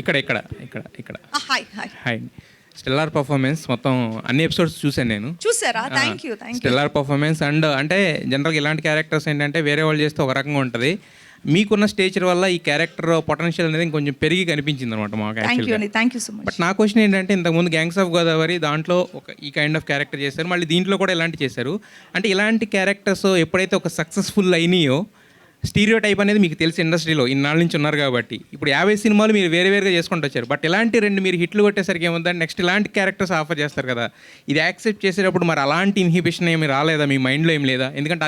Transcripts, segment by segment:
ఇక్కడ ఇక్కడ ఇక్కడ ఇక్కడ hi hi hi. Stellar performance మొత్తం అన్ని ఎపిసోడ్స్ చూశాను నేను. చూసారా? Thank you. Stellar performance and అంటే జనరల్గా ఇలాంటి క్యారెక్టర్స్ ఏంటంటే వేరే వాళ్ళు చేస్తే ఒక రకంగా ఉంటుంది. మీకున్న స్టేచర్ వల్ల ఈ క్యారెక్టర్ పొటెన్షియల్ అనేది కొంచెం పెరిగి కనిపించింది అనమాట మాకు యాక్చువల్గా. Thank you so much. But నా క్వశ్చన్ ఏంటంటే ఇంతకుముందు గ్యాంగ్స్ ఆఫ్ గోదావరి దాంట్లో ఒక ఈ కైండ్ ఆఫ్ క్యారెక్టర్ చేశారు, మళ్ళీ దీంట్లో కూడా ఇలాంటి చేశారు. అంటే ఇలాంటి క్యారెక్టర్స్ ఎప్పుడైతే ఒక సక్సెస్ఫుల్ అయినాయో స్టీరియో టైప్ అనేది మీకు తెలిసి ఇండస్ట్రీలో ఇన్నాళ్ళ నుంచి ఉన్నారు కాబట్టి ఇప్పుడు 50 సినిమాలు మీరు వేరే వేరేగా చేసుకుంటూ వచ్చారు. బట్ ఇలాంటి 2 మీరు హిట్లు కొట్టేసరికి ఏముందంటే నెక్స్ట్ ఇలాంటి క్యారెక్టర్స్ ఆఫర్ చేస్తారు కదా, ఇది యాక్సెప్ట్ చేసేటప్పుడు మరి అలాంటి ఇన్హిబిషన్ ఏమి రాలేదా మీ మైండ్లో? ఏం లేదా? ఎందుకంటే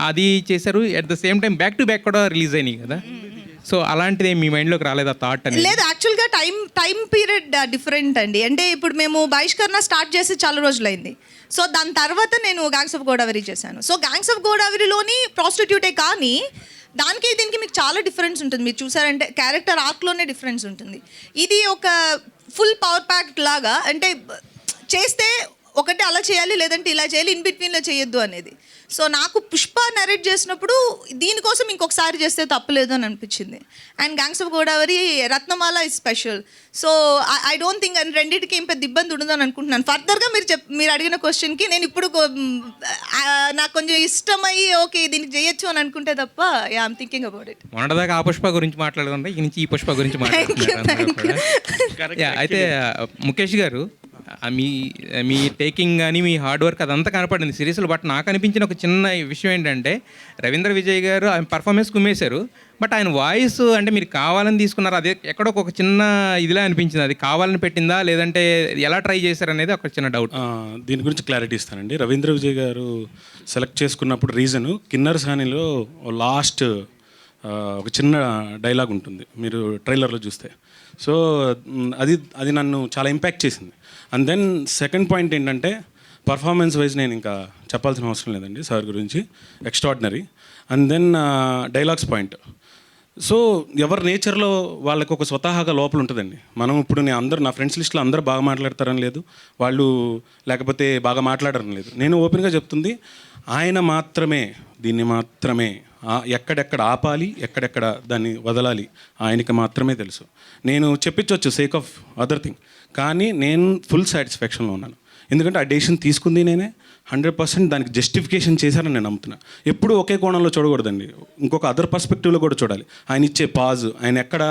అది చేశారు, at the same time back to back కూడా రిలీజ్ అయినాయి కదా. సో అలాంటిది మీ మైండ్లోకి రాలేదా థాట్ అని? లేదు, యాక్చువల్గా టైం పీరియడ్ డిఫరెంట్ అండి. అంటే ఇప్పుడు మేము బహిష్కరణ స్టార్ట్ చేసి చాలా రోజులైంది. సో దాని తర్వాత నేను గ్యాంగ్స్ ఆఫ్ గోదావరి చేశాను. సో గ్యాంగ్స్ ఆఫ్ గోదావరిలోని ప్రాస్టిట్యూటే, కానీ దానికి దీనికి మీకు చాలా డిఫరెన్స్ ఉంటుంది. మీరు చూసారంటే క్యారెక్టర్ ఆర్క్లోనే డిఫరెన్స్ ఉంటుంది. ఇది ఒక ఫుల్ పవర్ ప్యాక్ లాగా, అంటే చేస్తే ఒకటి అలా చేయాలి, లేదంటే ఇలా చేయాలి, ఇన్ బిట్వీన్లో చేయొద్దు అనేది. సో నాకు పుష్ప నరేట్ చేసినప్పుడు దీనికోసం ఇంకొకసారి చేస్తే తప్పలేదు అని అనిపించింది. And gangs of Godavari Ratnamala is special. So I don't think and రెండింటికి ఏం పెద్ద ఇబ్బంది ఉండదని అనుకుంటున్నాను. ఫర్దర్గా మీరు అడిగిన క్వశ్చన్కి నేను ఇప్పుడు నాకు కొంచెం ఇష్టమయ్యి ఓకే దీనికి చేయొచ్చు అని అనుకుంటే తప్ప ఐఎమ్ థింకింగ్ అబౌట్ ఇట్. మొన్నటిదాకా ఆ పుష్ప గురించి మాట్లాడుకుంటే ఈ నుంచి ఈ పుష్ప గురించి మాట్లాడుతున్నారు. అయితే ముఖేష్ గారు మీ టేకింగ్ కానీ మీ హార్డ్ వర్క్ అదంతా కనపడింది సిరీస్లో. బట్ నాకు అనిపించిన ఒక చిన్న విషయం ఏంటంటే రవీంద్ర విజయ్ గారు ఆయన పర్ఫార్మెన్స్ కుమ్మేశారు, బట్ ఆయన వాయిస్ అంటే మీరు కావాలని తీసుకున్నారు, అదే ఎక్కడో ఒక చిన్న ఇదిలా అనిపించింది. అది కావాలని పెట్టిందా లేదంటే ఎలా ట్రై చేశారు అనేది ఒక చిన్న డౌట్. దీని గురించి క్లారిటీ ఇస్తానండి. రవీంద్ర విజయ్ గారు సెలెక్ట్ చేసుకున్నప్పుడు రీజను కిన్నర్ సానిలో లాస్ట్ ఒక చిన్న డైలాగ్ ఉంటుంది, మీరు ట్రైలర్లో చూస్తే. సో అది నన్ను చాలా ఇంపాక్ట్ చేసింది. అండ్ దెన్ సెకండ్ పాయింట్ ఏంటంటే పర్ఫార్మెన్స్ వైజ్ నేను ఇంకా చెప్పాల్సిన అవసరం లేదండి సార్ గురించి, extraordinary. And then dialogues point. So ఎవరి నేచర్లో వాళ్ళకి ఒక స్వతహాగా లోపల ఉంటుందండి. మనం ఇప్పుడు నా ఫ్రెండ్స్ లిస్ట్లో అందరూ బాగా మాట్లాడతారని లేదు, వాళ్ళు లేకపోతే బాగా మాట్లాడరని లేదు. నేను ఓపెన్గా చెప్తుంది, ఆయన మాత్రమే దీన్ని మాత్రమే ఎక్కడెక్కడ ఆపాలి, ఎక్కడెక్కడ దాన్ని వదలాలి ఆయనకి మాత్రమే తెలుసు. నేను చెప్పించవచ్చు సేక్ ఆఫ్ అదర్ థింగ్, కానీ నేను ఫుల్ సాటిస్ఫాక్షన్లో ఉన్నాను. ఎందుకంటే ఆ డెసిషన్ తీసుకుంది నేనే, 100% దానికి జస్టిఫికేషన్ చేశారని నేను నమ్ముతున్నాను. ఎప్పుడు ఒకే కోణంలో చూడకూడదండి, ఇంకొక అదర్ పర్స్పెక్టివ్లో కూడా చూడాలి. ఆయన ఇచ్చే పాజ్, ఆయన ఎక్కడ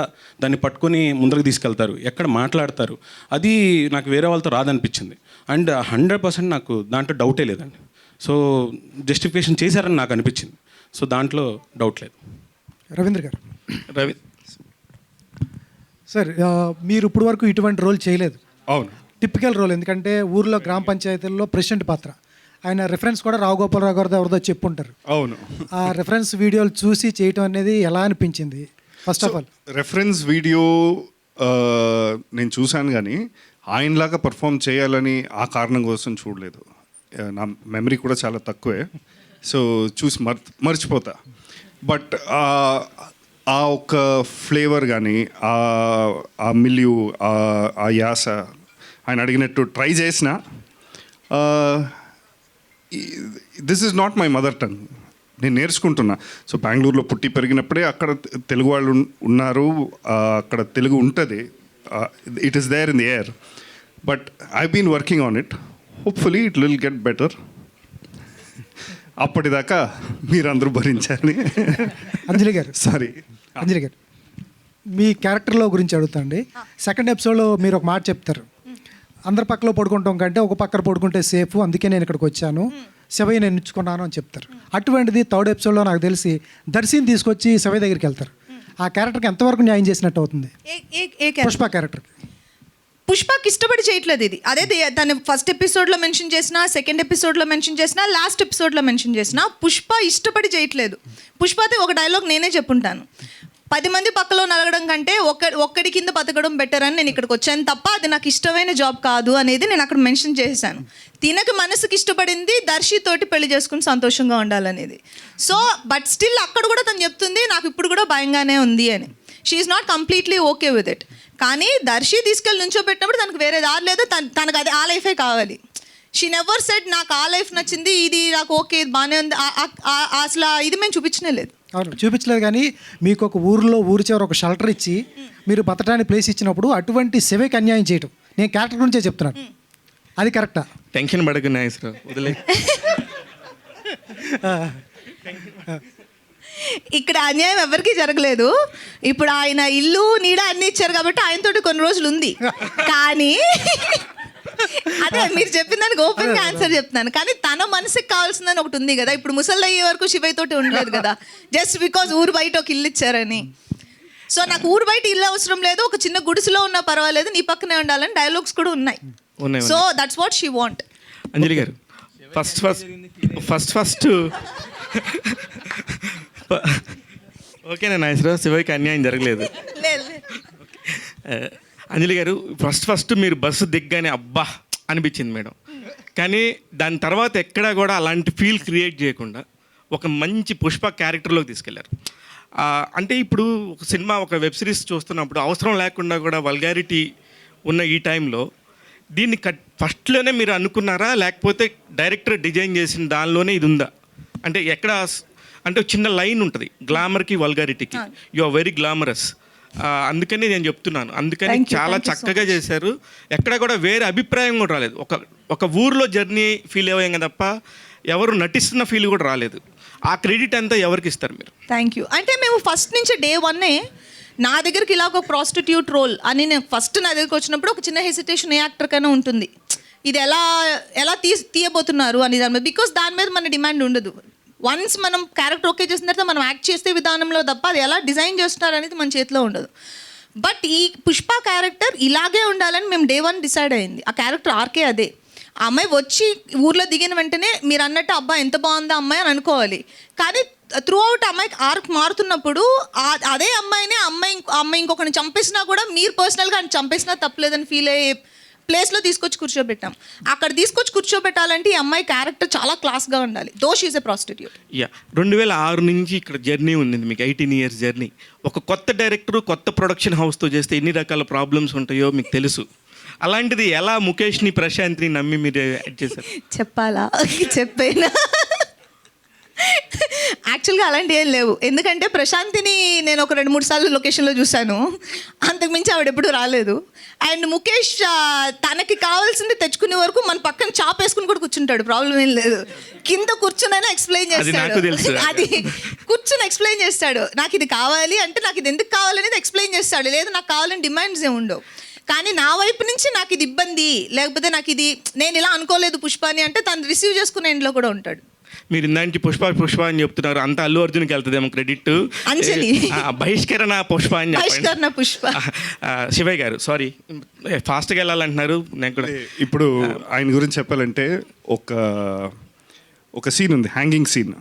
దాన్ని పట్టుకొని ముందరకు తీసుకెళ్తారు, ఎక్కడ మాట్లాడతారు, అది నాకు వేరే వాళ్ళతో రాదనిపించింది. అండ్ 100% నాకు దాంట్లో డౌటే లేదండి. సో జస్టిఫికేషన్ చేశారని నాకు అనిపించింది. సో దాంట్లో డౌట్ లేదు. రవీంద్ర గారు, సార్ మీరు ఇప్పుడు వరకు ఇటువంటి రోల్ చేయలేదు. అవును, టిపికల్ రోల్. ఎందుకంటే ఊర్లో గ్రామ పంచాయతీల్లో ప్రెసిడెంట్ పాత్ర, ఆయన రెఫరెన్స్ కూడా రావు గోపాలరావు గారితో ఎవరిదో చెప్పుంటారు. అవును, ఆ రెఫరెన్స్ వీడియోలు చూసి చేయటం అనేది ఎలా అనిపించింది? First of all reference video నేను చూశాను, కానీ ఆయనలాగా పర్ఫామ్ చేయాలని ఆ కారణం కోసం చూడలేదు. నా మెమరీ కూడా చాలా తక్కువే, సో చూసి మర్చిపోతా. బట్ ఆ ఒక్క ఫ్లేవర్ కానీ ఆ మిల్యూ, ఆ యాస ఆయన అడిగినట్టు ట్రై చేసిన. This is not my mother tongue, నేను నేర్చుకుంటున్నా. సో బెంగళూరులో పుట్టి పెరిగినప్పుడే అక్కడ తెలుగు వాళ్ళు ఉన్నారు, అక్కడ తెలుగు ఉంటుంది, it is there in the air. But I been working on it, hopefully it will get better. అప్పటిదాకా మీరందరూ భరించాలి. అంజలి గారు, సారీ అంజలి గారు, మీ క్యారెక్టర్లో గురించి అడుగుతాండి. సెకండ్ ఎపిసోడ్లో మీరు ఒక మాట చెప్తారు, అందరి పక్కలో పడుకుంటాం కంటే ఒక పక్కన పడుకుంటే సేఫ్, అందుకే నేను ఇక్కడికి వచ్చాను, శివయ్య నేను ఇచ్చుకున్నాను అని చెప్తారు. అటువంటిది థర్డ్ ఎపిసోడ్లో నాకు తెలిసి దర్శిని తీసుకొచ్చి శివయ్య దగ్గరికి వెళ్తారు. ఆ క్యారెక్టర్కి ఎంతవరకు న్యాయం చేసినట్టు అవుతుంది? పుష్ప క్యారెక్టర్కి. పుష్పకి ఇష్టపడి చేయట్లేదు ఇది. అదే తను ఫస్ట్ ఎపిసోడ్లో మెన్షన్ చేసిన, సెకండ్ ఎపిసోడ్లో మెన్షన్ చేసిన, లాస్ట్ ఎపిసోడ్లో మెన్షన్ చేసిన, పుష్ప ఇష్టపడి చేయట్లేదు. పుష్పతో ఒక డైలాగ్ నేనే చెప్పుంటాను, 10 మంది పక్కలో నలగడం కంటే ఒక్కడి కింద బతకడం బెటర్ అని నేను ఇక్కడికి వచ్చాను తప్ప అది నాకు ఇష్టమైన జాబ్ కాదు అనేది నేను అక్కడ మెన్షన్ చేశాను. తినకు మనసుకి ఇష్టపడింది దర్శితోటి పెళ్లి చేసుకుని సంతోషంగా ఉండాలనేది. సో బట్ స్టిల్ అక్కడ కూడా తను చెప్తుంది నాకు ఇప్పుడు కూడా భయంగానే ఉంది అని. She is not completely okay with it. కానీ దర్శి తీసుకెళ్ళి నుంచోబెట్టినప్పుడు తనకు వేరే దారి లేదు, తనకు అది ఆ లైఫే కావాలి. షీ నెవర్ సెడ్ నాకు ఆ లైఫ్ నచ్చింది, ఇది నాకు ఓకే, ఇది బాగానే ఉంది, అసలు ఇది మేము చూపించనే లేదు. అవును, చూపించలేదు. కానీ మీకు ఒక ఊరిలో ఊరి చివర ఒక షెల్టర్ ఇచ్చి మీరు బతకడానికి ప్లేస్ ఇచ్చినప్పుడు అటువంటి శివకి అన్యాయం చేయటం, నేను క్యారెక్టర్ గురించే చెప్తున్నాను, అది కరెక్టా? టెన్షన్ పడకు నాగేశ్వరరావు, వదిలే. ఇక్కడ అన్యాయం ఎవరికీ జరగలేదు. ఇప్పుడు ఆయన ఇల్లు నీడ అన్ని ఇచ్చారు కాబట్టి ఆయనతోటి కొన్ని రోజులు ఉంది. కానీ అదే మీరు చెప్పిన దానికి ఓపెన్గా ఆన్సర్ చెప్తున్నాను. కానీ తన మనసుకి కావాల్సిందని ఒకటి ఉంది కదా. ఇప్పుడు ముసలి అయ్యే వరకు శివయ్య తోటి ఉండలేదు కదా, జస్ట్ బికాజ్ ఊరు బయట ఒక ఇల్లు ఇచ్చారని. సో నాకు ఊరు బయట ఇల్లు అవసరం లేదు, ఒక చిన్న గుడిసెలో ఉన్నా పర్వాలేదు, నీ పక్కనే ఉండాలని డైలాగ్స్ కూడా ఉన్నాయి. So that's what she want. Anjali గారు ఫస్ట్ ఓకేనా నాగేశ్వరరావు, శివకి అన్యాయం జరగలేదు. లేదు అంజలి గారు ఫస్ట్ మీరు బస్సు దిగ్గానే అబ్బా అనిపించింది మేడం. కానీ దాని తర్వాత ఎక్కడా కూడా అలాంటి ఫీల్ క్రియేట్ చేయకుండా ఒక మంచి పుష్ప క్యారెక్టర్లోకి తీసుకెళ్లారు. అంటే ఇప్పుడు ఒక సినిమా, ఒక వెబ్ సిరీస్ చూస్తున్నప్పుడు అవసరం లేకుండా కూడా వల్గారిటీ ఉన్న ఈ టైంలో దీన్ని ఫస్ట్లోనే మీరు అనుకున్నారా, లేకపోతే డైరెక్టర్ డిజైన్ చేసిన దానిలోనే ఇది ఉందా? అంటే ఎక్కడ అంటే చిన్న లైన్ ఉంటుంది గ్లామర్కి వల్గారిటీకి, యు ఆర్ వెరీ గ్లామరస్. అందుకని నేను చెప్తున్నాను, అందుకని చాలా చక్కగా చేశారు. ఎక్కడ కూడా వేరే అభిప్రాయం కూడా రాలేదు. ఒక ఊర్లో జర్నీ ఫీల్ అయ్యాం తప్ప ఎవరు నటిస్తున్న ఫీల్ కూడా రాలేదు. ఆ క్రెడిట్ అంతా ఎవరికి ఇస్తారు మీరు? Thank you. అంటే మేము ఫస్ట్ నుంచి డే 1 నా దగ్గరికి ఇలా ఒక ప్రాస్టిట్యూట్ రోల్ అని నేను ఫస్ట్ నా దగ్గరికి వచ్చినప్పుడు ఒక చిన్న హెసిటేషన్ ఏ యాక్టర్ కైనా ఉంటుంది, ఇది ఎలా తీయబోతున్నారు అని దాని మీద. బికాస్ దాని మీద మన డిమాండ్ ఉండదు. వన్స్ మనం క్యారెక్టర్ ఓకే చేసిన తర్వాత మనం యాక్ట్ చేసే విధానంలో తప్ప అది ఎలా డిజైన్ చేస్తున్నారు అనేది మన చేతిలో ఉండదు. బట్ ఈ పుష్ప క్యారెక్టర్ ఇలాగే ఉండాలని మేము డే 1 డిసైడ్ అయింది. ఆ క్యారెక్టర్ ఆర్కే అదే. ఆ అమ్మాయి వచ్చి ఊర్లో దిగిన వెంటనే మీరు అన్నట్టు అబ్బాయి ఎంత బాగుందా అమ్మాయి అని అనుకోవాలి. కానీ త్రూ అవుట్ అమ్మాయికి ఆర్క్ మారుతున్నప్పుడు అదే అమ్మాయి ఇంకొకరిని చంపేసినా కూడా మీరు పర్సనల్గా అని చంపేసినా తప్పలేదని ఫీల్ అయ్యే ప్లేస్లో తీసుకొచ్చి కూర్చోబెట్టాం. అక్కడ తీసుకొచ్చి కూర్చోబెట్టాలంటే ఈ అమ్మాయి క్యారెక్టర్ చాలా క్లాస్గా ఉండాలి. Though she is a prostitute. 2006 నుంచి ఇక్కడ జర్నీ ఉంది మీకు, 18 years జర్నీ. ఒక కొత్త డైరెక్టర్ కొత్త ప్రొడక్షన్ హౌస్తో చేస్తే ఎన్ని రకాల ప్రాబ్లమ్స్ ఉంటాయో మీకు తెలుసు. అలాంటిది ఎలా ముఖేష్ని ప్రశాంత్ని నమ్మి మీరు యాడ్ చేశారు? చెప్పాలా? చెప్పేనా? యాక్చువల్గా అలాంటి ఏం లేవు. ఎందుకంటే ప్రశాంతిని నేను ఒక 2-3 సార్లు లొకేషన్లో చూశాను, అంతకుమించి ఆవిడ ఎప్పుడు రాలేదు. అండ్ ముఖేష్ తనకి కావాల్సింది తెచ్చుకునే వరకు మన పక్కన చాప్ వేసుకుని కూడా కూర్చుంటాడు, ప్రాబ్లం ఏం లేదు. కింద కూర్చునైనా ఎక్స్ప్లెయిన్ చేస్తాడు, అది కూర్చుని ఎక్స్ప్లెయిన్ చేస్తాడు. నాకు ఇది కావాలి అంటే నాకు ఇది ఎందుకు కావాలనేది ఎక్స్ప్లెయిన్ చేస్తాడు. లేదు నాకు కావాలని డిమాండ్స్ ఏమి ఉండవు. కానీ నా వైపు నుంచి నాకు ఇది ఇబ్బంది, లేకపోతే నాకు ఇది నేను ఇలా అనుకోలేదు పుష్పాని అంటే తను రిసీవ్ చేసుకునే ఇంట్లో కూడా ఉంటాడు. మీరు ఇందానికి పుష్ప అని చెప్తున్నారు, అంత అల్లు అర్జున్కి వెళ్తుందేమో క్రెడిట్. అంజలి బహిష్కరణ పుష్ప అని బహిష్కరణ పుష్ప. శివయ్య గారు సారీ ఫాస్ట్గా వెళ్ళాలంటున్నారు. నేను కూడా ఇప్పుడు ఆయన గురించి చెప్పాలంటే ఒక సీన్ ఉంది, హ్యాంగింగ్ సీన్.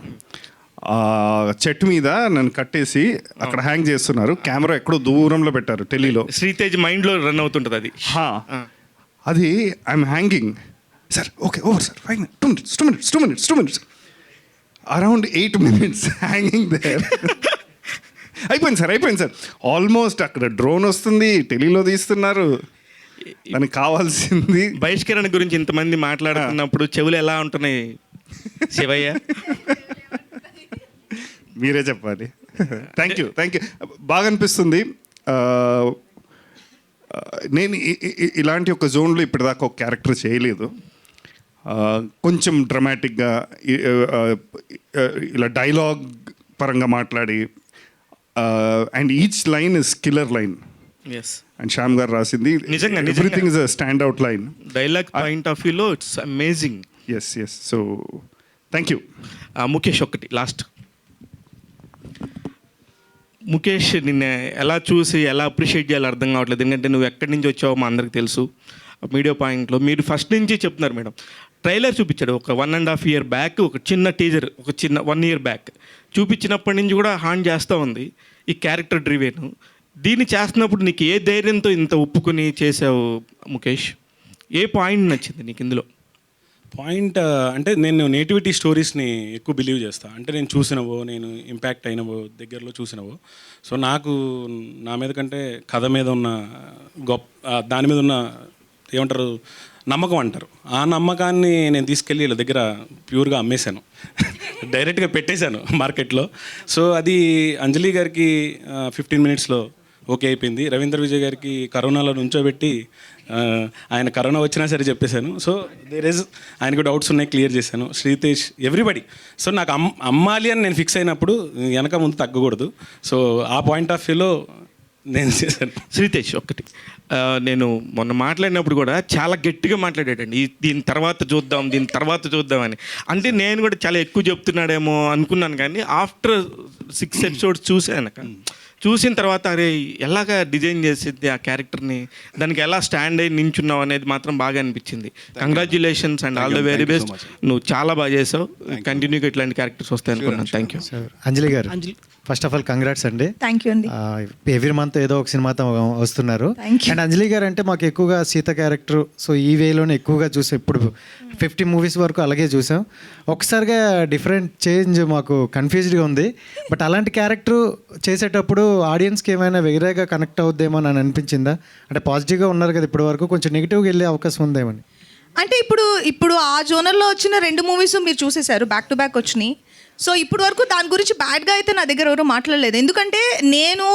చెట్టు మీద నన్ను కట్టేసి అక్కడ హ్యాంగ్ చేస్తున్నారు, కెమెరా ఎక్కడో దూరంలో పెట్టారు, ఢిల్లీలో. శ్రీతేజ్ మైండ్లో రన్ అవుతుంటుంది అది. అది I'm hanging sir, okay over sir, 5 minutes, 2 minutes, around 8 minutes hanging there. అయిపోయింది సార్. ఆల్మోస్ట్ అక్కడ డ్రోన్ వస్తుంది, ఢిల్లీలో తీస్తున్నారు, దానికి కావాల్సింది. బహిష్కరణ గురించి ఇంతమంది మాట్లాడుతున్నప్పుడు చెవులు ఎలా ఉంటున్నాయి శివయ్య? మీరే చెప్పాలి. Thank you. బాగా అనిపిస్తుంది. నేను ఇలాంటి ఒక జోన్లో ఇప్పటిదాకా ఒక క్యారెక్టర్ చేయలేదు. కొంచెం డ్రమాటిక్గా ఇలా డైలాగ్ పరంగా మాట్లాడి, and each line is killer line. And Shyam గారు రాసింది నిజంగా everything is a stand out line. Dialogue point of వ్యూలో it's amazing. Yes so thank you. Mukesh ఒకటి లాస్ట్. ముఖేష్ నిన్న ఎలా చూసి ఎలా అప్రిషియేట్ చేయాలో అర్థం కావట్లేదు. ఎందుకంటే నువ్వు ఎక్కడి నుంచి వచ్చావో మా అందరికి తెలుసు. మీడియా పాయింట్లో మీరు ఫస్ట్ నుంచి చెప్తున్నారు మేడం. ట్రైలర్ చూపించాడు ఒక 1.5 year బ్యాక్, ఒక చిన్న టీజర్ ఒక చిన్న 1 year బ్యాక్ చూపించినప్పటి నుంచి కూడా హాన్ చేస్తూ ఉంది ఈ క్యారెక్టర్ డ్రివెన్. దీన్ని చేస్తున్నప్పుడు నీకు ఏ ధైర్యంతో ఇంత ఒప్పుకొని చేసావు ముఖేష్? ఏ పాయింట్ నచ్చింది నీకు ఇందులో? పాయింట్ అంటే నేను నేటివిటీ స్టోరీస్ని ఎక్కువ బిలీవ్ చేస్తాను. అంటే నేను చూసినవో, నేను ఇంపాక్ట్ అయినవో, దగ్గరలో చూసినవో. సో నాకు నా మీద కంటే కథ మీద ఉన్న దాని మీద ఉన్న ఏమంటారు నమ్మకం అంటారు, ఆ నమ్మకాన్ని నేను తీసుకెళ్ళి వీళ్ళ దగ్గర ప్యూర్గా అమ్మేశాను. డైరెక్ట్గా పెట్టేశాను మార్కెట్లో. సో అది అంజలి గారికి 15 మినిట్స్లో ఓకే అయిపోయింది. రవీంద్ర విజయ్ గారికి కరోనాలో నుంచోబెట్టి ఆయన కరోనా వచ్చినా సరే చెప్పేశాను. సో ఆయనకు డౌట్స్ ఉన్నాయి, క్లియర్ చేశాను. శ్రీతేష్, ఎవ్రీబడి. సో నాకు అమ్మాలి అని నేను ఫిక్స్ అయినప్పుడు వెనక ముందు తగ్గకూడదు. సో ఆ పాయింట్ ఆఫ్ వ్యూలో నేను చేశాను. శ్రీతేష్ ఒక్కటి, నేను మొన్న మాట్లాడినప్పుడు కూడా చాలా గట్టిగా మాట్లాడాడండి, దీని తర్వాత చూద్దాం అని. అంటే నేను కూడా చాలా ఎక్కువ చెప్తున్నాడేమో అనుకున్నాను, కానీ ఆఫ్టర్ 6 ఎపిసోడ్స్ చూసిన తర్వాత అరే ఎలాగా డిజైన్ చేసింది ఆ క్యారెక్టర్ని, దానికి ఎలా స్టాండ్ అయ్యి నించున్నావు అనేది మాత్రం బాగా అనిపించింది. Congratulations and all the very best. నువ్వు చాలా బాగా చేసావు, కంటిన్యూగా ఇట్లాంటి క్యారెక్టర్స్ వస్తాయి అనుకున్నాను. Thank you. అంజలి గారు, ఫస్ట్ ఆఫ్ ఆల్ కంగ్రాట్స్ అండి. థ్యాంక్ యూ అండి. ఎవ్రీ మంత్ ఏదో ఒక సినిమాతో వస్తున్నారు. Thank you. అండ్ అంజలి గారు అంటే మాకు ఎక్కువగా సీత క్యారెక్టర్, సో ఈ వేలోనే ఎక్కువగా చూసాం. ఇప్పుడు 50 మూవీస్ వరకు అలాగే చూసాం. ఒకసారిగా డిఫరెంట్ చేంజ్ మాకు కన్ఫ్యూజ్డ్గా ఉంది. బట్ అలాంటి క్యారెక్టర్ చేసేటప్పుడు ఆడియన్స్కి ఏమైనా వేరేగా కనెక్ట్ అవుద్దేమో అని అనిపించిందా? అంటే పాజిటివ్గా ఉన్నారు కదా ఇప్పటి వరకు, కొంచెం నెగిటివ్గా వెళ్ళే అవకాశం ఉందేమని. అంటే ఇప్పుడు ఆ జోనర్లో వచ్చిన 2 మూవీస్ మీరు చూసేశారు, బ్యాక్ టు బ్యాక్ వచ్చినాయి. సో ఇప్పుడు వరకు దాని గురించి బ్యాడ్గా అయితే నా దగ్గర ఎవరు మాట్లాడలేదు. ఎందుకంటే నేను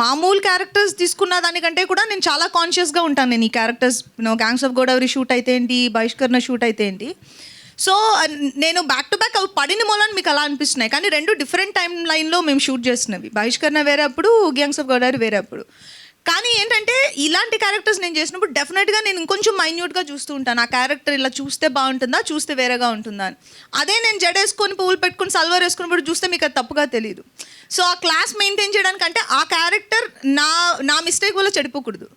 మామూలు క్యారెక్టర్స్ తీసుకున్న దానికంటే కూడా నేను చాలా కాన్షియస్గా ఉంటాను. నేను ఈ characters gangs of Godavari shoot అయితే ఏంటి, బహిష్కరణ షూట్ అయితే ఏంటి, సో నేను బ్యాక్ టు బ్యాక్ అవి పడిన మూలని మీకు అలా అనిపిస్తున్నాయి. కానీ 2 డిఫరెంట్ టైం లైన్లో మేము షూట్ చేసినవి. బహిష్కరణ వేరే అప్పుడు, గ్యాంగ్స్ ఆఫ్ గోదావరి వేరే అప్పుడు. కానీ ఏంటంటే ఇలాంటి క్యారెక్టర్స్ నేను చేసినప్పుడు డెఫినెట్గా నేను ఇంకొంచెం మైన్యూట్గా చూస్తూ ఉంటాను. ఆ క్యారెక్టర్ ఇలా చూస్తే బాగుంటుందా, చూస్తే వేరేగా ఉంటుందా అని. అదే నేను జడేసుకొని పువ్వులు పెట్టుకుని సల్వార్ వేసుకున్నప్పుడు చూస్తే మీకు అది తప్పుగా తెలియదు. సో ఆ క్లాస్ మెయింటైన్ చేయడానికంటే ఆ క్యారెక్టర్ నా మిస్టేక్ వల్ల చెడిపోకూడదు.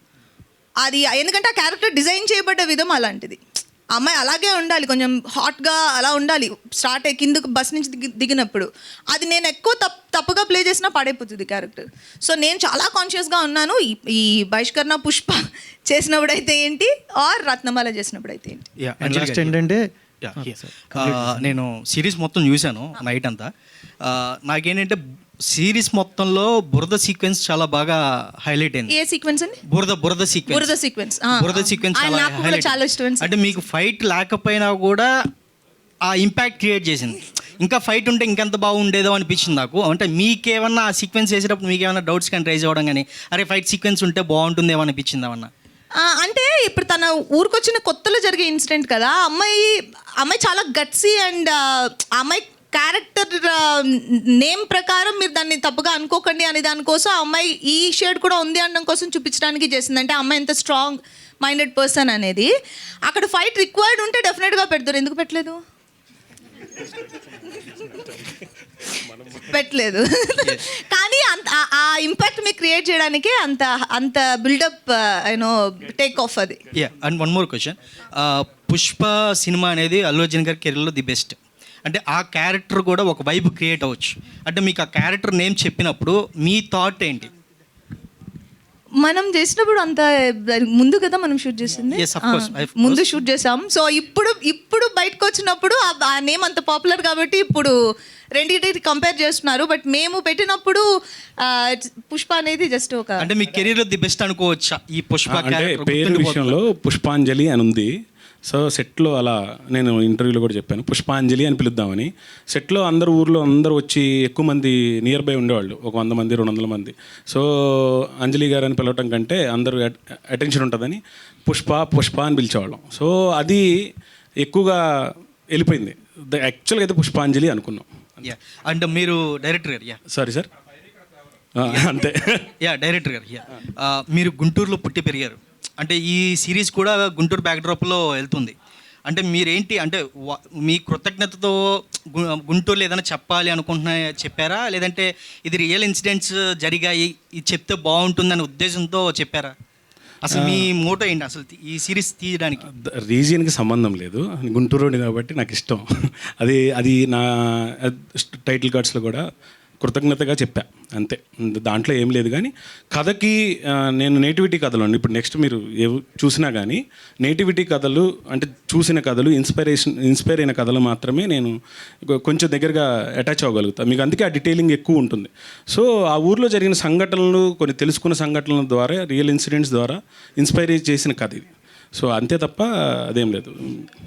అది ఎందుకంటే ఆ క్యారెక్టర్ డిజైన్ చేయబడ్డ విధం అలాంటిది. అమ్మాయి అలాగే ఉండాలి, కొంచెం హాట్గా అలా ఉండాలి. స్టార్ట్ అయ్యి కిందకు బస్ నుంచి దిగినప్పుడు అది నేను ఎక్కువ తప్పుగా ప్లే చేసినా పడైపోతుంది క్యారెక్టర్. సో నేను చాలా కాన్షియస్గా ఉన్నాను. ఈ బహిష్కరణ పుష్ప చేసినప్పుడు అయితే ఏంటి, ఆర్ రత్నమాల చేసినప్పుడు అయితే ఏంటి. నెక్స్ట్ ఏంటంటే నేను సిరీస్ మొత్తం చూశాను నైట్ అంతా. నాకేంటంటే సిరీస్ మొత్తంలో బురద సీక్వెన్స్ చాలా బాగా హైలైట్ అయింది. ఏ సీక్వెన్స్ అండి? బురద సీక్వెన్స్ చాలా ఇష్టం. అంటే మీకు ఫైట్ లేకపోయినా కూడా ఆ ఇంపాక్ట్ క్రియేట్ చేసింది. ఇంకా ఫైట్ ఉంటే ఇంకెంత బాగుండేదో అనిపించింది నాకు. అంటే మీకేమన్నా ఆ సీక్వెన్స్ చేసేటప్పుడు మీకేమన్నా డౌట్స్ కానీ రైజ్ అవ్వడం కానీ, అరే ఫైట్ సీక్వెన్స్ ఉంటే బాగుంటుందేమో అనిపించింది ఏమన్నా? అంటే ఇప్పుడు తన ఊరికొచ్చిన కొత్తలో జరిగే ఇన్సిడెంట్ కదా, అమ్మాయి చాలా గట్సీ అండ్ అమ్మాయి క్యారెక్టర్ నేమ్ ప్రకారం మీరు దాన్ని తప్పుగా అనుకోకండి అనే దానికోసం ఆ అమ్మాయి ఈ షేడ్ కూడా ఉంది అనడం కోసం చూపించడానికి చేసింది. అంటే అమ్మాయి ఎంత స్ట్రాంగ్ మైండెడ్ పర్సన్ అనేది. అక్కడ ఫైట్ రిక్వైర్డ్ ఉంటే డెఫినెట్గా పెడతారు. ఎందుకు పెట్టలేదు? కానీ ఆ ఇంపాక్ట్ మీకు క్రియేట్ చేయడానికి అంత బిల్డప్ టేక్ ఆఫ్ అది. And one more question, Pushpa cinema అనేది అల్లు అర్జున్ గారి కెరీర్లో ది బెస్ట్. అంటే ఆ క్యారెక్టర్ కూడా ఒక వైబ్ క్రియేట్ అవ్వచ్చు. అంటే మీకు ఆ క్యారెక్టర్ నేమ్ చెప్పినప్పుడు మీ థాట్ ఏంటి? మనం చేసినప్పుడు అంత ముందు కదా మనం షూట్ చేసింది. Yes, of course. ముందు షూట్ చేసాం. సో ఇప్పుడు బయటకు వచ్చినప్పుడు ఆ నేమ్ అంత పాపులర్ కాబట్టి ఇప్పుడు రెండింటికి కంపేర్ చేస్తున్నారు. బట్ మేము పెట్టినప్పుడు పుష్ప అనేది జస్ట్ ఒక, అంటే మీ కెరీర్లో ది బెస్ట్ అనుకోవచ్చా ఈ పుష్ప అంటే క్యారెక్టర్? పేరు విషయంలో పుష్పాంజలి అని ఉంది. సో సెట్లో అలా నేను ఇంటర్వ్యూలో కూడా చెప్పాను, పుష్పాంజలి అని పిలుద్దామని. సెట్లో ఊర్లో అందరూ వచ్చి ఎక్కువ మంది నియర్ బై ఉండేవాళ్ళు, ఒక 100 మంది 200 మంది. సో అంజలి గారు అని పిలవటం కంటే అందరూ అటెన్షన్ ఉంటుందని పుష్ప అని పిలిచేవాళ్ళం. సో అది ఎక్కువగా వెళ్ళిపోయింది. యాక్చువల్గా అయితే పుష్పాంజలి అనుకున్నాం. అంటే మీరు డైరెక్టర్ గారు, సారీ సార్, అంతే. డైరెక్టర్ గారు, మీరు గుంటూరులో పుట్టి పెరిగారు. అంటే ఈ సిరీస్ కూడా గుంటూరు బ్యాక్డ్రాప్లో వెళ్తుంది. అంటే మీరేంటి, అంటే మీ కృతజ్ఞతతో గుంటూరులో ఏదైనా చెప్పాలి అనుకుంటున్నా చెప్పారా, లేదంటే ఇది రియల్ ఇన్సిడెంట్స్ జరిగాయి ఇది చెప్తే బాగుంటుందనే ఉద్దేశంతో చెప్పారా? అసలు మీ మోటో ఏంటి అసలు ఈ సిరీస్ తీయడానికి? రీజియన్కి సంబంధం లేదు, గుంటూరు కాబట్టి నాకు ఇష్టం. అది నా టైటిల్ కార్డ్స్లో కూడా కృతజ్ఞతగా చెప్పా, అంతే. దాంట్లో ఏం లేదు. కానీ కథకి నేను నేటివిటీ కథలు అండి, ఇప్పుడు నెక్స్ట్ మీరు చూసినా కానీ నేటివిటీ కథలు అంటే చూసిన కథలు ఇన్స్పైర్ అయిన కథలు మాత్రమే నేను కొంచెం దగ్గరగా అటాచ్ అవ్వగలుగుతాను మీకు. అందుకే ఆ డీటెయిలింగ్ ఎక్కువ ఉంటుంది. సో ఆ ఊర్లో జరిగిన సంఘటనలు, కొన్ని తెలుసుకున్న సంఘటనల ద్వారా, రియల్ ఇన్సిడెంట్స్ ద్వారా ఇన్స్పైర్ చేసిన కథ ఇది. సో అంతే తప్ప అదేం లేదు.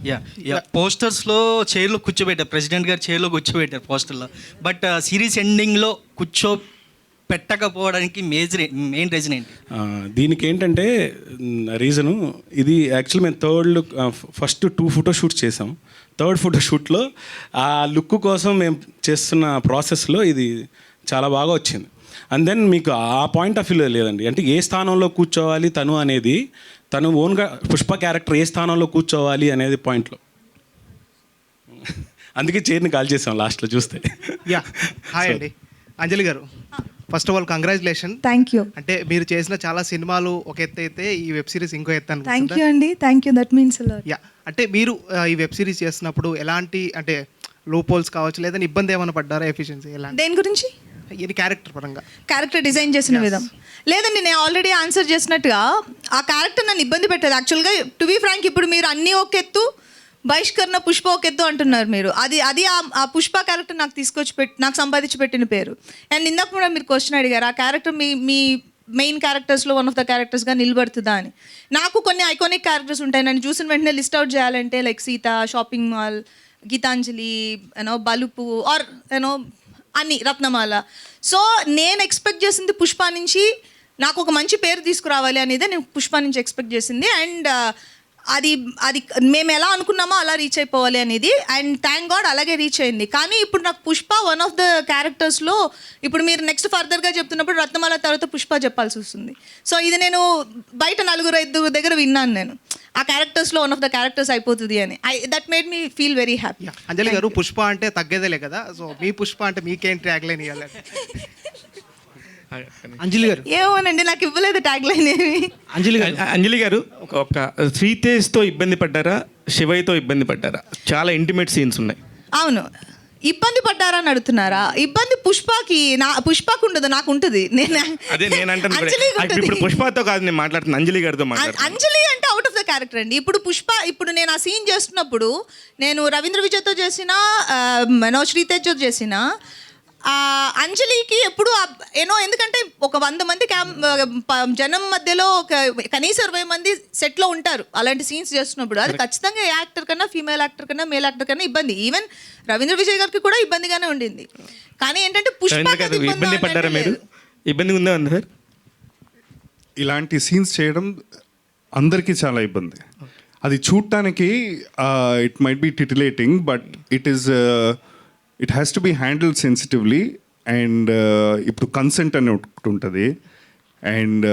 యా పోస్టర్స్లో చైర్లో కూర్చోబెట్టారు, ప్రెసిడెంట్ గారు చైర్లో కూర్చోబెట్టారు పోస్టర్లో. బట్ సిరీస్ ఎండింగ్లో పెట్టకపోవడానికి మెయిన్ రీజన్ ఏంటి? దీనికి ఏంటంటే రీజను ఇది యాక్చువల్లీ మేము ఫస్ట్ 2 ఫోటోషూట్స్ చేసాం. థర్డ్ ఫోటోషూట్లో ఆ లుక్ కోసం మేము చేస్తున్న ప్రాసెస్లో ఇది చాలా బాగా వచ్చింది. అండ్ దెన్ మీకు ఆ పాయింట్ ఆఫ్ వ్యూలో లేదండి, అంటే ఏ స్థానంలో కూర్చోవాలి తను అనేది, తను ఓన్గా పుష్ప క్యారెక్టర్ ఏ స్థానంలో కూర్చోవాలి అనేది పాయింట్లో. అందుకే చైర్ని కాల్ చేసాం లాస్ట్లో చూస్తే. యా హాయ్ అండి అంజలి గారు, first of all congratulation. Thank you. అంటే మీరు చేసిన చాలా సినిమాలు ఒక ఎత్తు అయితే ఈ వెబ్ సిరీస్ ఇంకో ఎత్తు థ్యాంక్ యూ అండి, thank you, that means a lot. Yeah అంటే మీరు ఈ వెబ్ సిరీస్ చేస్తున్నప్పుడు ఎలాంటి అంటే లోపోల్స్ కావచ్చు లేదా ఇబ్బంది ఏమైనా పడ్డారా, ఎఫిషియన్సీ ఎలాంటి దేని గురించి? ఇది క్యారెక్టర్ పరంగా క్యారెక్టర్ డిజైన్ చేసిన విధం లేదండి, నేను ఆల్రెడీ ఆన్సర్ చేసినట్టుగా ఆ క్యారెక్టర్ నన్ను ఇబ్బంది పెట్టదు. యాక్చువల్గా టు బీ ఫ్రాంక్, ఇప్పుడు మీరు అన్నీ ఒక ఎత్తు, బహిష్కరణ పుష్ప ఒక ఎత్తు అంటున్నారు మీరు. అది ఆ పుష్ప క్యారెక్టర్ నాకు నాకు సంపాదించి పెట్టిన పేరు. అండ్ ఇందాక కూడా మీరు క్వశ్చన్ అడిగారు, ఆ క్యారెక్టర్ మీ మెయిన్ క్యారెక్టర్స్లో వన్ ఆఫ్ ద క్యారెక్టర్స్గా నిలబడుతుందా అని. నాకు కొన్ని ఐకానిక్ క్యారెక్టర్స్ ఉంటాయి, నన్ను చూసిన వెంటనే లిస్ట్ అవుట్ చేయాలంటే like Seetha, shopping mall, Geethanjali, Balupu or అన్ని రత్నమాల. సో నేను ఎక్స్పెక్ట్ చేసింది పుష్ప నుంచి నాకు ఒక మంచి పేరు తీసుకురావాలి అనేదే నేను పుష్ప నుంచి ఎక్స్పెక్ట్ చేసింది. అండ్ అది మేము ఎలా అనుకున్నామో అలా రీచ్ అయిపోవాలి అనేది. అండ్ థ్యాంక్ గాడ్ అలాగే రీచ్ అయింది. కానీ ఇప్పుడు నాకు పుష్ప వన్ ఆఫ్ ద క్యారెక్టర్స్లో ఇప్పుడు మీరు నెక్స్ట్ ఫర్దర్గా చెప్తున్నప్పుడు రత్నమాల తర్వాత పుష్ప చెప్పాల్సి వస్తుంది. సో ఇది నేను బయట 4-5 దగ్గర విన్నాను, నేను ఆ క్యారెక్టర్స్లో వన్ ఆఫ్ ద క్యారెక్టర్స్ అయిపోతుంది అని. That made me feel very happy. Anjali గారు, పుష్ప అంటే తగ్గేదేలే కదా, సో మీ పుష్ప అంటే మీకేం ట్యాగ్ లైన్ ఇవ్వాలి? అంజలి గారు ఏమోనండి, నాకు ఇవ్వలేదు ట్యాగ్ లైన్ ఏమి. అంజలి గారు ఒక శ్రీతేజ్తో ఇబ్బంది పడ్డారా, శివయ్యతో ఇబ్బంది పడ్డారా? చాలా ఇంటిమేట్ సీన్స్ ఉన్నాయి. అవును, ఇబ్బంది పడ్డారా అని అడుగుతున్నారా? ఇబ్బంది పుష్పకు ఉండదు, నాకు ఉంటుంది. అదే నేను అంటాను, ఇప్పుడు పుష్పతో కాదు నేను మాట్లాడుతున్నా, అంజలి గారితో మాట్లాడుతున్నా. అంజలి అంటే అవుట్ ఆఫ్ ద క్యారెక్టర్ అండి. ఇప్పుడు నేను ఆ సీన్ చేస్తున్నప్పుడు నేను రవీంద్ర విజయ్తో చేసిన, శ్రీతేజ్తో చేసిన, అంజలికి ఎప్పుడు ఎందుకంటే ఒక 100 మంది జనం మధ్యలో కనీసం 20 మంది సెట్లో ఉంటారు అలాంటి సీన్స్ చేస్తున్నప్పుడు. అది ఖచ్చితంగా ఏ యాక్టర్ కన్నా, ఫీమేల్ యాక్టర్ కన్నా, మేల్ యాక్టర్ కన్నా ఇబ్బంది. ఈవెన్ రవీంద్ర విజయ్ గారికి కూడా ఇబ్బందిగానే ఉండింది. కానీ ఏంటంటే ఇబ్బంది పడ్డారా మీరు? ఇబ్బంది ఉందా సార్? ఇలాంటి సీన్స్ చేయడం అందరికీ చాలా ఇబ్బంది. అది చూడటానికి it might be titillating, but it has to be handled sensitively. And ఇప్పుడు కన్సెంట్ అని ఒకటి ఉంటుంది. అండ్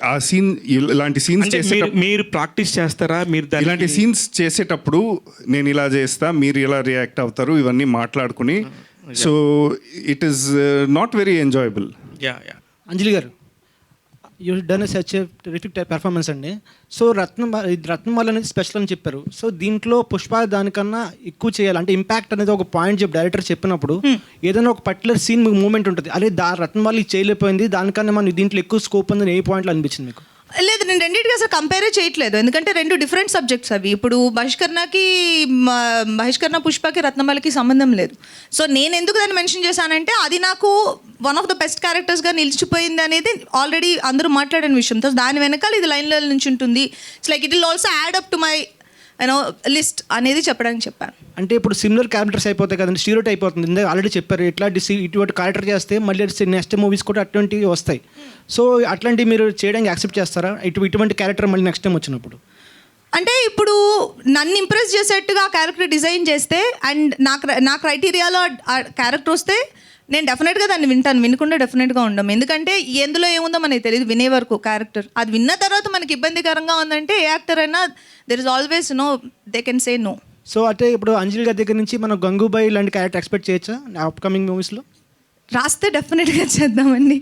ఆ సీన్, ఇలాంటి సీన్స్ మీరు ప్రాక్టీస్ చేస్తారా? మీరు ఇలాంటి సీన్స్ చేసేటప్పుడు నేను ఇలా చేస్తా, మీరు ఇలా రియాక్ట్ అవుతారు, ఇవన్నీ మాట్లాడుకుని. So it is not very enjoyable. Anjali గారు, you done such a terrific performance అండి. సో రత్నమాల అనేది స్పెషల్ అని చెప్పారు. సో దీంట్లో పుష్ప దానికన్నా ఎక్కువ చేయాలి అంటే ఇంపాక్ట్ అనేది ఒక పాయింట్ డైరెక్టర్ చెప్పినప్పుడు ఏదైనా ఒక పర్టికులర్ సీన్ మీకు మూమెంట్ ఉంటుంది, అదే రత్నమాల చేయలేకపోయింది, దానికన్నా మనం దీంట్లో ఎక్కువ స్కోప్ ఉందని ఏ పాయింట్లో అనిపించింది మీకు? లేదు, నేను రెండింటికి అసలు కంపేరే చేయట్లేదు, ఎందుకంటే 2 డిఫరెంట్ సబ్జెక్ట్స్ అవి. ఇప్పుడు బహిష్కరణ పుష్పకి రత్నమాలకి సంబంధం లేదు. సో నేను ఎందుకు దాన్ని మెన్షన్ చేశానంటే అది నాకు వన్ ఆఫ్ ద బెస్ట్ క్యారెక్టర్స్గా నిలిచిపోయింది అనేది ఆల్రెడీ అందరూ మాట్లాడిన విషయం. దాని వెనకాల ఇది లైన్లో నుంచి ఉంటుంది. It's like it will also add up to my list అనేది చెప్పడానికి చెప్పాను. అంటే ఇప్పుడు సిమిలర్ క్యారెక్టర్స్ అయిపోతాయి కదండి, స్టీరియోటైప్ అయిపోతుంది. ఇందాక ఆల్రెడీ చెప్పారు, ఇటువంటి క్యారెక్టర్ చేస్తే మళ్ళీ నెక్స్ట్ మూవీస్ కూడా అటువంటివి వస్తాయి. సో అట్లాంటివి మీరు చేయడానికి యాక్సెప్ట్ చేస్తారా, ఇటువంటి క్యారెక్టర్ మళ్ళీ నెక్స్ట్ టైం వచ్చినప్పుడు? అంటే ఇప్పుడు నన్ను ఇంప్రెస్ చేసేట్టుగా క్యారెక్టర్ డిజైన్ చేస్తే అండ్ నా క్రైటీరియాలో ఆ క్యారెక్టర్ వస్తే నేను డెఫినెట్గా దాన్ని వింటాను, వినకుండా డెఫినెట్గా ఉండం. ఎందుకంటే ఎందులో ఏముందో మనకి తెలియదు వినే వరకు. క్యారెక్టర్ అది విన్న తర్వాత మనకి ఇబ్బందికరంగా ఉందంటే ఏ యాక్టర్ అయినా there is always they can say no. So అంటే ఇప్పుడు అంజలి గారి దగ్గర నుంచి మనం గంగూబాయి లాంటి క్యారెక్టర్ ఎక్స్పెక్ట్ చేయొచ్చా అప్కమింగ్ మూవీస్లో? రాస్తే డెఫినెట్గా చేద్దామండి,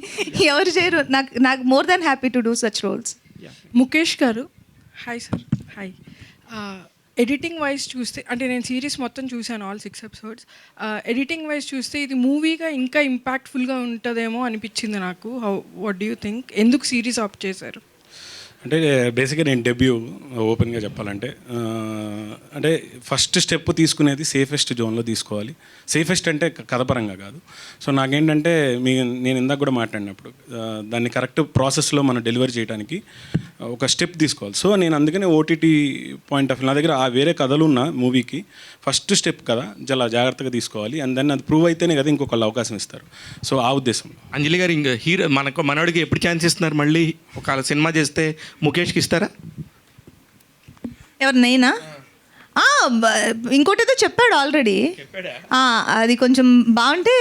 ఎవరు చేయరు. నాకు more than happy to do such roles. Mukesh గారు, hi sir. Hi. Editing wise చూస్తే, అంటే నేను సిరీస్ మొత్తం చూశాను, ఆల్ 6 ఎపిసోడ్స్. ఎడిటింగ్ వైజ్ చూస్తే ఇది మూవీగా ఇంకా ఇంపాక్ట్ఫుల్గా ఉంటుందేమో అనిపించింది నాకు. What do you think? ఎందుకు సిరీస్ ఆప్ట్ చేశారు? అంటే బేసిక్గా నేను డెబ్యూ ఓపెన్గా చెప్పాలంటే అంటే ఫస్ట్ స్టెప్ తీసుకునేది సేఫెస్ట్ జోన్లో తీసుకోవాలి. సేఫెస్ట్ అంటే కథపరంగా కాదు. సో నాకేంటంటే నేను ఇందాక కూడా మాట్లాడినప్పుడు దాన్ని కరెక్ట్ ప్రాసెస్లో మనం డెలివరీ చేయడానికి ఒక స్టెప్ తీసుకోవాలి. సో నేను అందుకనే ఓటీటీ పాయింట్ ఆఫ్ నా దగ్గర ఆ వేరే కథలు ఉన్న మూవీకి ఫస్ట్ స్టెప్ కదా చాలా జాగ్రత్తగా తీసుకోవాలి. అండ్ దాన్ని అది ప్రూవ్ అయితేనే కదా ఇంకొకళ్ళు అవకాశం ఇస్తారు. సో ఆ ఉద్దేశం. అంజలి గారు ఇంకా హీరో మనవాడికి ఎప్పుడు ఛాన్స్ ఇస్తున్నారు? మళ్ళీ ఒక సినిమా చేస్తే ముఖేష్కి ఇస్తారా? ఎవరినైనా ఇంకోటి ఏదో చెప్పాడు ఆల్రెడీ. అది కొంచెం బాగుంటే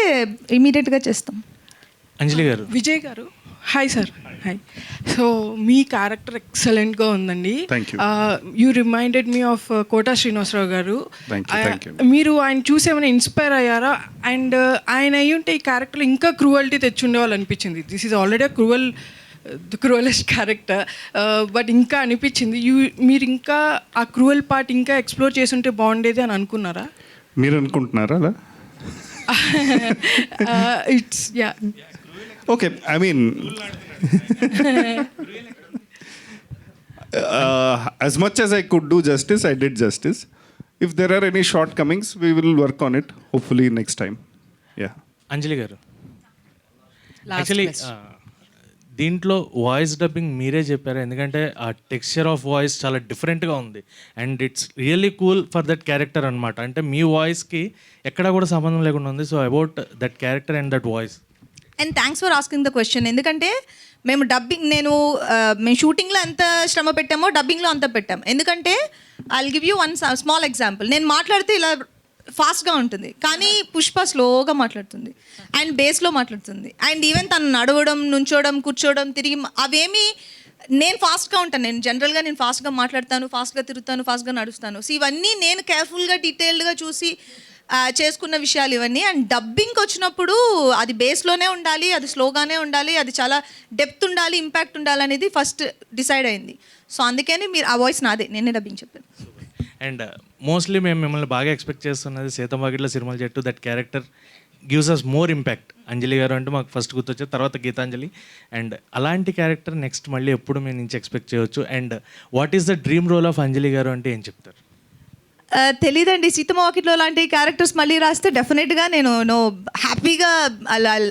ఇమీడియట్గా చేస్తాం. అంజలి garu. Vijay garu hi sir. Hi. So మీ క్యారెక్టర్ ఎక్సలెంట్గా ఉందండి. Thank you. You reminded me of Kota Srinivasarao garu. Thank you. మీరు ఆయన చూసి ఏమైనా ఇన్స్పైర్ అయ్యారా? అండ్ ఆయన అయ్యి ఉంటే ఈ క్యారెక్టర్లో ఇంకా క్రూవల్టీ తెచ్చుండేవాళ్ళు అనిపించింది. This is already the cruellest character, but ఇంకా అనిపించింది మీరు ఇంకా ఆ క్రూవల్ పార్ట్ ఇంకా ఎక్స్ప్లోర్ చేసి ఉంటే బాగుండేది అని అనుకున్నారా? మీరు అనుకుంటున్నారా అలా? It's yeah okay, I mean as much as I could do justice, I did justice. If there are any shortcomings, we will work on it, hopefully next time. Yeah. అంజలి గారు, యాక్చువల్లీ దీంట్లో వాయిస్ డబ్బింగ్ మీరే చెప్పారు, ఎందుకంటే ఆ texture of voice చాలా డిఫరెంట్గా ఉంది and it's really cool for that character అనమాట. అంటే మీ వాయిస్కి ఎక్కడ కూడా సంబంధం లేకుండా ఉంది. So about that character and that voice. And thanks for asking the question. ఎందుకంటే మేము మేము షూటింగ్లో ఎంత శ్రమ పెట్టామో డబ్బింగ్లో అంత పెట్టాం. ఎందుకంటే I will give you one small example. నేను మాట్లాడితే ఇలా ఫాస్ట్గా ఉంటుంది, కానీ పుష్ప స్లోగా మాట్లాడుతుంది అండ్ బేస్లో మాట్లాడుతుంది. అండ్ ఈవెన్ తను నడవడం, నుంచోవడం, కూర్చోవడం, తిరిగి అవేమి నేను ఫాస్ట్గా ఉంటాను. నేను జనరల్గా ఫాస్ట్గా మాట్లాడతాను, ఫాస్ట్గా తిరుగుతాను, ఫాస్ట్గా నడుస్తాను. సో ఇవన్నీ నేను కేర్ఫుల్గా డీటెయిల్డ్గా చూసి చేసుకున్న విషయాలు ఇవన్నీ. అండ్ డబ్బింగ్కి వచ్చినప్పుడు అది బేస్లోనే ఉండాలి, అది స్లోగానే ఉండాలి, అది చాలా డెప్త్ ఉండాలి, ఇంపాక్ట్ ఉండాలి అనేది ఫస్ట్ డిసైడ్ అయింది. సో అందుకని మీరు ఆ వాయిస్ నాదే, నేనే డబ్బింగ్ చెప్పాను. అండ్ మోస్ట్లీ మేము మిమ్మల్ని బాగా ఎక్స్పెక్ట్ చేస్తున్నది సీతమ్మగిట్ల సిరిమల చెట్టు. That character gives us more impact. Anjali గారు అంటే మాకు ఫస్ట్ గుర్తొచ్చేది, తర్వాత గీతాంజలి. అండ్ అలాంటి క్యారెక్టర్ నెక్స్ట్ మళ్ళీ ఎప్పుడు మేము నుంచి ఎక్స్పెక్ట్ చేయవచ్చు? And what is the dream role of Anjali గారు అంటే ఏం చెప్తారు? తెలీదండి. సీతమ్మ వాకిట్లో లాంటి క్యారెక్టర్స్ మళ్ళీ రాస్తే డెఫినెట్గా నేను హ్యాపీగా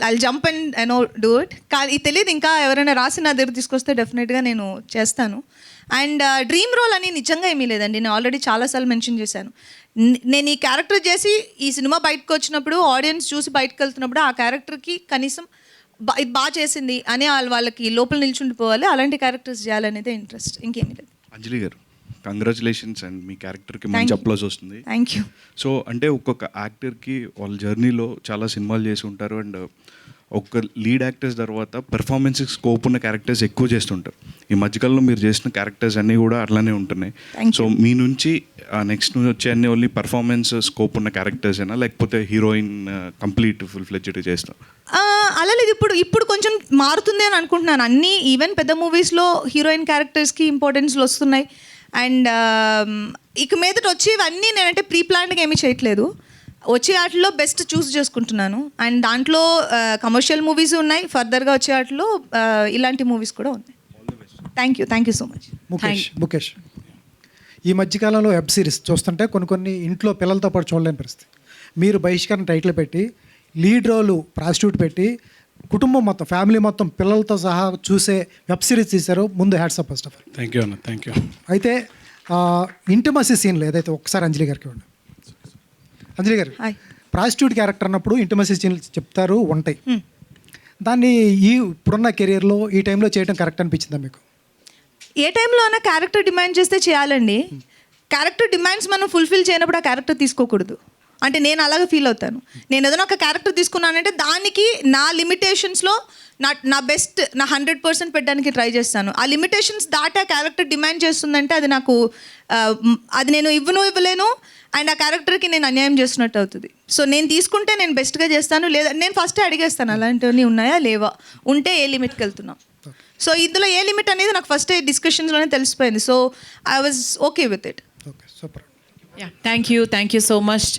I jump and do it. కానీ తెలియదు, ఇంకా ఎవరైనా రాసి నా దగ్గర తీసుకొస్తే డెఫినెట్గా నేను చేస్తాను. అండ్ డ్రీమ్ రోల్ అని నిజంగా ఏమీ లేదండి. నేను ఆల్రెడీ చాలాసార్లు మెన్షన్ చేశాను. నేను ఈ క్యారెక్టర్ చేసి ఈ సినిమా బయటకు వచ్చినప్పుడు, ఆడియన్స్ చూసి బయటకు వెళ్తున్నప్పుడు ఆ క్యారెక్టర్కి కనీసం ఇది బాగా చేసింది అని వాళ్ళకి లోపల నిల్చుండిపోవాలి. అలాంటి క్యారెక్టర్స్ చేయాలనేదే ఇంట్రెస్ట్, ఇంకేమీ లేదు. అంజలి గారు, కంగ్రాచులేషన్స్. అండ్ మీ క్యారెక్టర్కి మంచి అప్లాజ్ వస్తుంది. Thank you. సో అంటే ఒక్కొక్క యాక్టర్కి వాళ్ళ జర్నీలో చాలా సినిమాలు చేసి ఉంటారు అండ్ ఒక్క లీడ్ యాక్టర్స్ తర్వాత పెర్ఫార్మెన్స్కి స్కోప్ ఉన్న క్యారెక్టర్స్ ఎక్కువ చేస్తుంటారు. ఈ మధ్యకాలంలో మీరు చేసిన క్యారెక్టర్స్ అన్నీ కూడా అట్లానే ఉంటున్నాయి. సో మీ నుంచి నెక్స్ట్ నుంచి వచ్చే అన్ని ఓన్లీ పర్ఫార్మెన్స్ స్కోప్ ఉన్న క్యారెక్టర్స్ అయినా, లేకపోతే హీరోయిన్ కంప్లీట్ ఫుల్ ఫ్లెడ్జ్డ్ చేస్తాం? అలా లేదు. ఇప్పుడు కొంచెం మారుతుంది అని అనుకుంటున్నాను. అన్నీ ఈవెన్ పెద్ద మూవీస్లో హీరోయిన్ క్యారెక్టర్స్కి ఇంపార్టెన్స్లు వస్తున్నాయి. అండ్ ఇక మీదట వచ్చేవన్నీ నేనంటే ప్రీ ప్లాన్డ్గా ఏమీ చేయట్లేదు. వచ్చే వాటిలో బెస్ట్ చూస్ చేసుకుంటున్నాను. అండ్ దాంట్లో కమర్షియల్ మూవీస్ ఉన్నాయి, ఫర్దర్గా వచ్చే వాటిలో ఇలాంటి మూవీస్ కూడా ఉన్నాయి. Thank you so much. Mukesh, ఈ మధ్యకాలంలో వెబ్ సిరీస్ చూస్తుంటే కొన్ని ఇంట్లో పిల్లలతో పాటు చూడలేని పరిస్థితి. మీరు బహిష్కరణ టైటిల్ పెట్టి లీడ్ రోలు ప్రాస్టిట్యూట్ పెట్టి కుటుంబం మొత్తం, ఫ్యామిలీ మొత్తం పిల్లలతో సహా చూసే వెబ్ సిరీస్ తీశారు. ముందు hats up first of all. Thank you అన్న, థ్యాంక్ యూ. అయితే ఇంటిమసీ సీన్లు ఏదైతే ఒకసారి అంజలి గారికి ఇవ్వండి. అంజలి గారు, ప్రాస్టిట్యూట్ క్యారెక్టర్ అన్నప్పుడు ఇంటిమసీ సీన్లు చెప్తారు, ఉంటాయి. దాన్ని ఇప్పుడున్న కెరియర్లో ఈ టైంలో చేయడం కరెక్ట్ అనిపించిందా మీకు? ఏ టైంలో అయినా క్యారెక్టర్ డిమాండ్ చేస్తే చేయాలండి. క్యారెక్టర్ డిమాండ్స్ మనం ఫుల్ఫిల్ చేయనప్పుడు ఆ క్యారెక్టర్ తీసుకోకూడదు. అంటే నేను అలాగే ఫీల్ అవుతాను. నేను ఏదైనా ఒక క్యారెక్టర్ తీసుకున్నానంటే దానికి నా లిమిటేషన్స్లో నా బెస్ట్, నా 100% పెట్టడానికి ట్రై చేస్తాను. ఆ లిమిటేషన్స్ దాటి ఆ క్యారెక్టర్ డిమాండ్ చేస్తుందంటే అది నాకు అది నేను ఇవ్వలేను. అండ్ ఆ క్యారెక్టర్కి నేను అన్యాయం చేస్తున్నట్టు అవుతుంది. సో నేను తీసుకుంటే నేను బెస్ట్గా చేస్తాను. లేదా నేను ఫస్టే అడిగేస్తాను అలాంటివన్నీ ఉన్నాయా లేవా, ఉంటే ఏ లిమిట్కి వెళ్తున్నాం. సో ఇందులో ఏ లిమిట్ అనేది నాకు ఫస్ట్ డిస్కషన్స్లోనే తెలిసిపోయింది. So I was okay with it. Okay, super. Thank you so much.